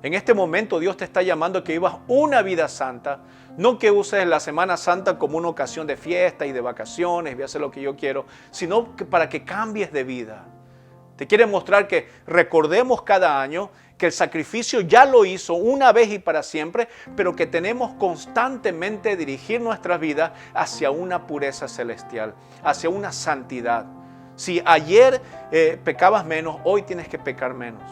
S3: En este momento Dios te está llamando a que vivas una vida santa, no que uses la Semana Santa como una ocasión de fiesta y de vacaciones, voy a hacer lo que yo quiero, sino que para que cambies de vida. Te quiere mostrar que recordemos cada año que el sacrificio ya lo hizo una vez y para siempre, pero que tenemos constantemente dirigir nuestras vidas hacia una pureza celestial, hacia una santidad. Si ayer pecabas menos, hoy tienes que pecar menos.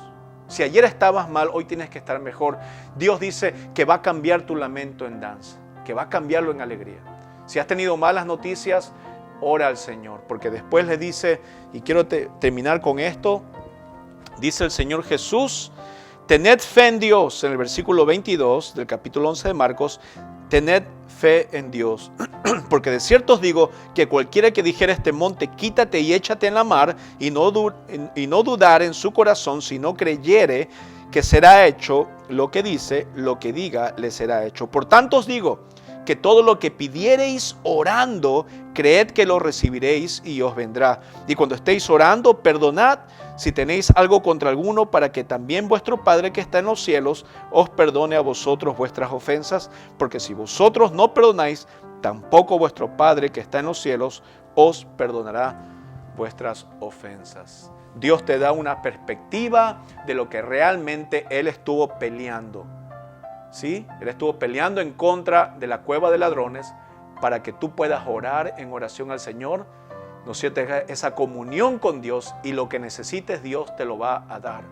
S3: Si ayer estabas mal, hoy tienes que estar mejor. Dios dice que va a cambiar tu lamento en danza, que va a cambiarlo en alegría. Si has tenido malas noticias, ora al Señor, porque después le dice, y quiero terminar con esto, dice el Señor Jesús, tened fe en Dios, en el versículo 22 del capítulo 11 de Marcos, tened fe en Dios, porque de cierto os digo que cualquiera que dijera este monte, quítate y échate en la mar, y no dudar en su corazón, sino creyere que será hecho lo que dice, lo que diga le será hecho. Por tanto os digo, que todo lo que pidiereis orando, creed que lo recibiréis y os vendrá. Y cuando estéis orando, perdonad si tenéis algo contra alguno, para que también vuestro Padre que está en los cielos os perdone a vosotros vuestras ofensas, porque si vosotros no perdonáis, tampoco vuestro Padre que está en los cielos os perdonará vuestras ofensas. Dios te da una perspectiva de lo que realmente Él estuvo peleando. ¿Sí? Él estuvo peleando en contra de la cueva de ladrones para que tú puedas orar en oración al Señor, ¿no es cierto? Esa comunión con Dios, y lo que necesites Dios te lo va a dar.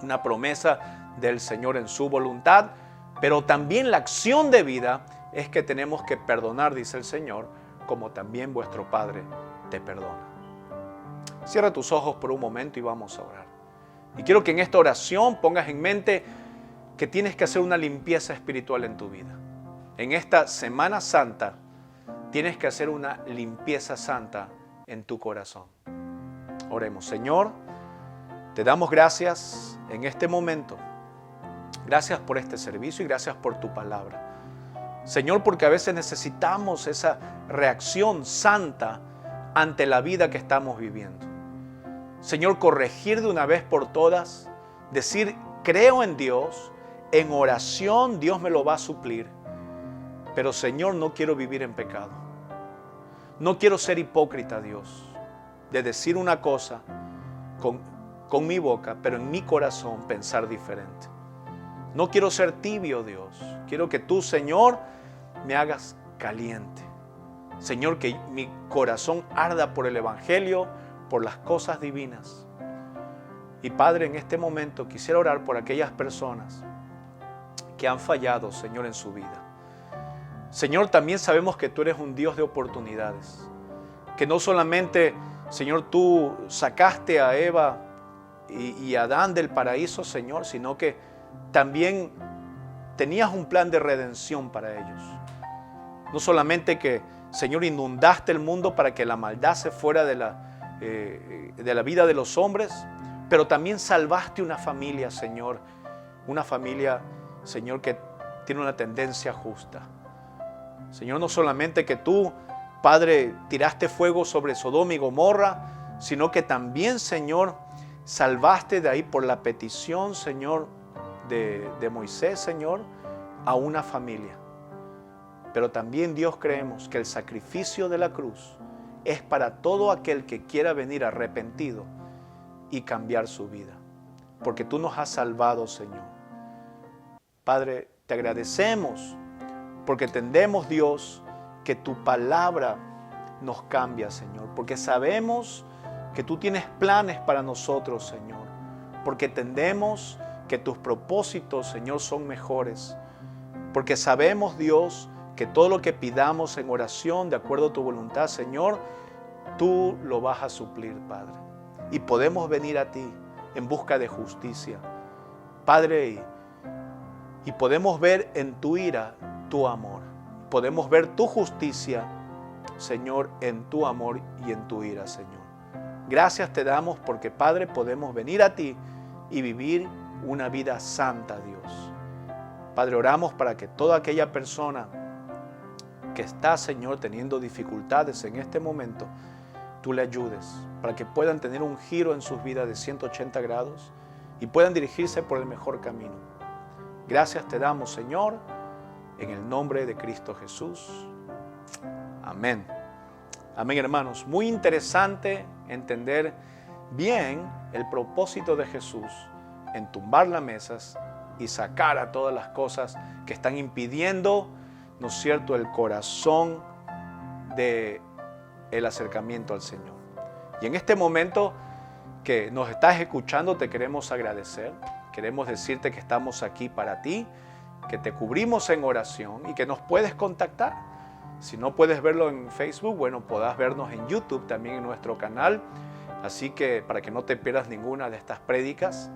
S3: Una promesa del Señor en su voluntad, pero también la acción de vida es que tenemos que perdonar, dice el Señor, como también vuestro Padre te perdona. Cierra tus ojos por un momento y vamos a orar. Y quiero que en esta oración pongas en mente que tienes que hacer una limpieza espiritual en tu vida. En esta Semana Santa tienes que hacer una limpieza santa en tu corazón. Oremos. Señor, te damos gracias en este momento. Gracias por este servicio y gracias por tu palabra. Señor, porque a veces necesitamos esa reacción santa ante la vida que estamos viviendo. Señor, corregir de una vez por todas, decir, creo en Dios, en oración Dios me lo va a suplir. Pero Señor, no quiero vivir en pecado. No quiero ser hipócrita, Dios, de decir una cosa con mi boca, pero en mi corazón pensar diferente. No quiero ser tibio, Dios. Quiero que tú, Señor, me hagas caliente. Señor, que mi corazón arda por el Evangelio, por las cosas divinas. Y Padre, en este momento quisiera orar por aquellas personas que han fallado, Señor, en su vida. Señor, también sabemos que tú eres un Dios de oportunidades. Que no solamente, Señor, tú sacaste a Eva y a Adán del paraíso, Señor, sino que también tenías un plan de redención para ellos. No solamente que, Señor, inundaste el mundo para que la maldad se fuera de la vida de los hombres, pero también salvaste una familia, Señor. Una familia, Señor, que tiene una tendencia justa. Señor, no solamente que tú, Padre, tiraste fuego sobre Sodoma y Gomorra, sino que también, Señor, salvaste de ahí por la petición, Señor, de Moisés, Señor, a una familia. Pero también, Dios, creemos que el sacrificio de la cruz es para todo aquel que quiera venir arrepentido y cambiar su vida. Porque tú nos has salvado, Señor. Padre, te agradecemos porque entendemos, Dios, que tu palabra nos cambia, Señor. Porque sabemos que tú tienes planes para nosotros, Señor. Porque entendemos que tus propósitos, Señor, son mejores. porque sabemos, Dios, que todo lo que pidamos en oración, de acuerdo a tu voluntad, Señor, tú lo vas a suplir, Padre. Y podemos venir a ti en busca de justicia, Padre, y podemos ver en tu ira tu amor. Podemos ver tu justicia, Señor, en tu amor y en tu ira, Señor. Gracias te damos porque, Padre, podemos venir a ti y vivir una vida santa, Dios. Padre, oramos para que toda aquella persona que está, Señor, teniendo dificultades en este momento, tú le ayudes para que puedan tener un giro en sus vidas de 180 grados y puedan dirigirse por el mejor camino. Gracias te damos, Señor, en el nombre de Cristo Jesús. Amén. Amén, hermanos. Muy interesante entender bien el propósito de Jesús en tumbar las mesas y sacar a todas las cosas que están impidiendo, ¿no es cierto?, el corazón del acercamiento al Señor. Y en este momento que nos estás escuchando, te queremos agradecer. Queremos decirte que estamos aquí para ti, que te cubrimos en oración y que nos puedes contactar. Si no puedes verlo en Facebook, bueno, podrás vernos en YouTube, también en nuestro canal. Así que para que no te pierdas ninguna de estas prédicas,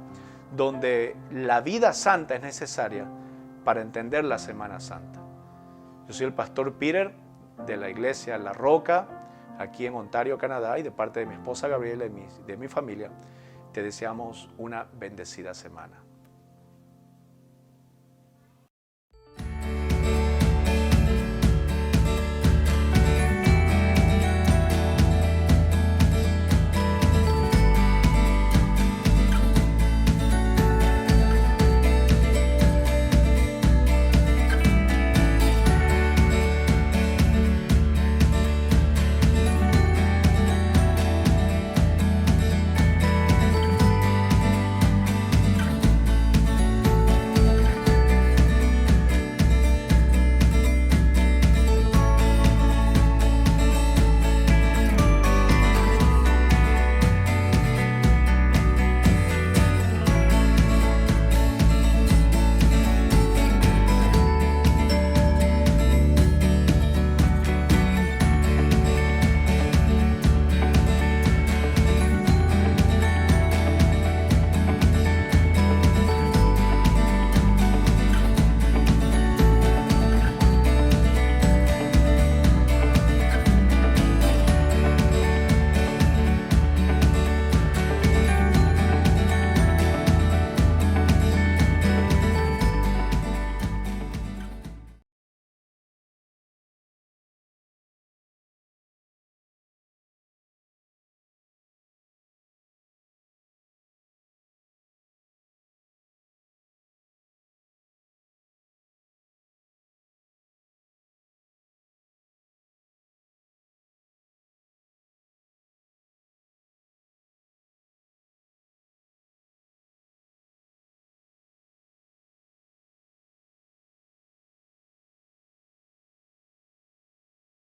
S3: donde la vida santa es necesaria para entender la Semana Santa. Yo soy el pastor Peter de la iglesia La Roca, aquí en Ontario, Canadá, y de parte de mi esposa Gabriela y de mi familia, te deseamos una bendecida semana.